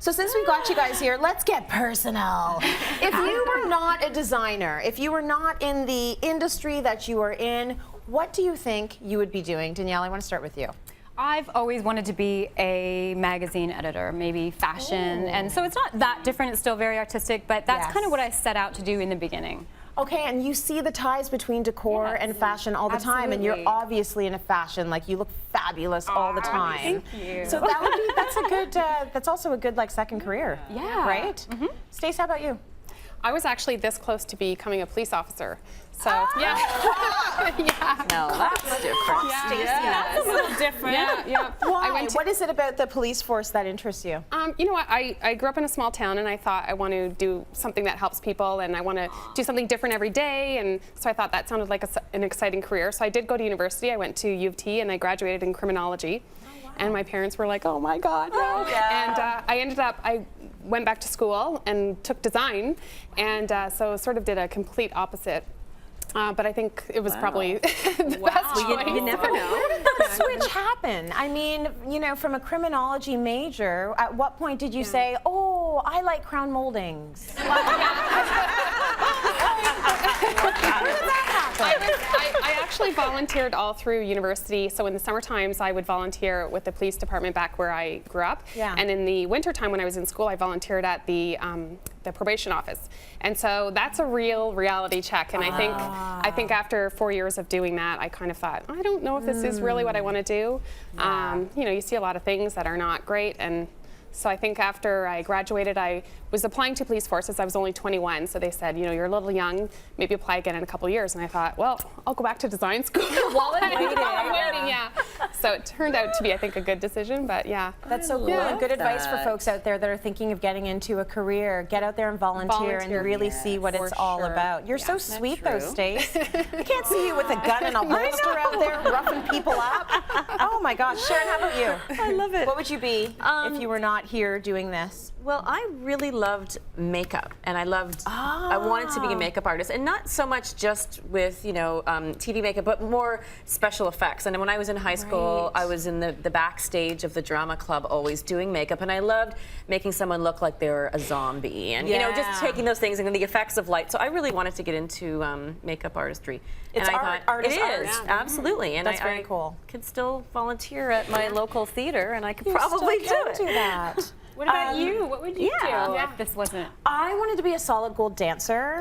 So since we've got you guys here, let's get personal. If you were not a designer, if you were not in the industry that you are in, what do you think you would be doing? Danielle, I want to start with you. I've always wanted to be a magazine editor, maybe fashion, and so it's not that different, it's still very artistic, but that's kind of what I set out to do in the beginning. Okay, and you see the ties between decor and fashion all the time, and you're obviously in a fashion, like you look fabulous all the time. Thank you. So that would be, that's a good, that's also a good like second career. Yeah. Right? Stace, how about you? I was actually this close to becoming a police officer. So, yeah. Yeah. No, that's different. That's a little different. Yeah. Why? What is it about the police force that interests you? You know what, I grew up in a small town and I thought I want to do something that helps people and I want to do something different every day, and so I thought that sounded like an exciting career. So I did go to university. I went to U of T and I graduated in criminology. And my parents were like, oh my God, no. And I went back to school and took design, and so sort of did a complete opposite. But I think it was probably the best choice. You never know. Where did that switch happen? I mean, you know, from a criminology major, at what point did you say, oh, I like crown moldings? Where did that happen? I actually volunteered all through university. So in the summer times, I would volunteer with the police department back where I grew up. Yeah. And in the winter time when I was in school, I volunteered at the probation office. And so that's a real reality check. And I think after 4 years of doing that, I kind of thought, I don't know if this is really what I want to do. You know, you see a lot of things that are not great, and so I think after I graduated, I was applying to police forces. I was only 21, so they said, you know, you're a little young, maybe apply again in a couple of years. And I thought, well, I'll go back to design school. While I'm waiting, yeah. So it turned out to be, I think, a good decision, but yeah. That's so cool. Good advice for folks out there that are thinking of getting into a career. Get out there and volunteer and really see what it's all about. You're so sweet though, Stace. I can't see you with a gun and a holster out there roughing people up. Oh my gosh. Sharon, how about you? I love it. What would you be if you were not here doing this? Well, I really loved makeup, and I wanted to be a makeup artist, and not so much just with, you know, TV makeup, but more special effects. And when I was in high school, I was in the backstage of the drama club always doing makeup, and I loved making someone look like they were a zombie, and you know, just taking those things and then the effects of light. So I really wanted to get into makeup artistry. It's and art it is art. Absolutely. And that's very cool. Could still volunteer at my local theater, and I could probably do that. What about you? What would you do if this wasn't? I wanted to be a solid gold dancer.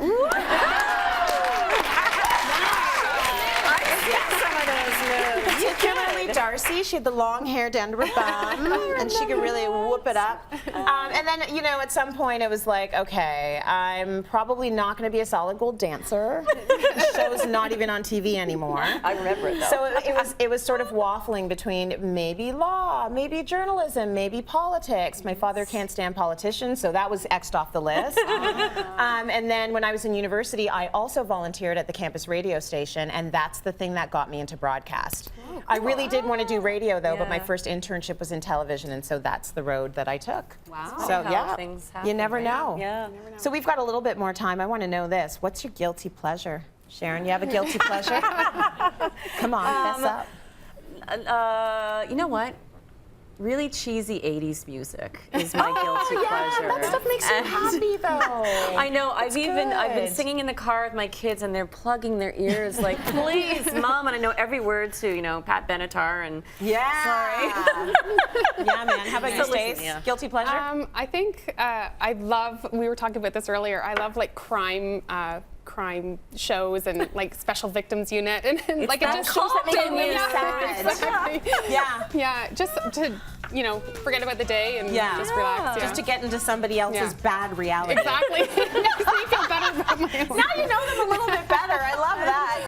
Particularly Darcy, she had the long hair down to her bum, and she could really whoop it up. And then, you know, at some point it was like, okay, I'm probably not going to be a solid gold dancer. The show's not even on TV anymore. I remember it though. So it was sort of waffling between maybe law, maybe journalism, maybe politics. My father can't stand politicians, so that was X'd off the list. And then when I was in university, I also volunteered at the campus radio station, and that's the thing that got me into broadcast. Cool. I really did want to do radio though, but my first internship was in television, and so that's the road that I took. Wow. So yeah, things happen, you never know. Yeah. So we've got a little bit more time. I want to know this. What's your guilty pleasure? Sharon, you have a guilty pleasure? Come on, fess up. You know what? Really cheesy 80s music is my guilty pleasure. That stuff makes you happy though. I know. I've been singing in the car with my kids, and they're plugging their ears like, please, Mom. And I know every word to, you know, Pat Benatar and sorry. Yeah, man. How about you, Stace? Guilty pleasure? I think I love, we were talking about this earlier, I love like crime shows and like special victims unit, and like it just shows that make me sad. Exactly. Yeah, just to, you know, forget about the day and just relax. Just to get into somebody else's bad reality. Exactly. Makes me feel better about my own. Now you know them a little bit better. I love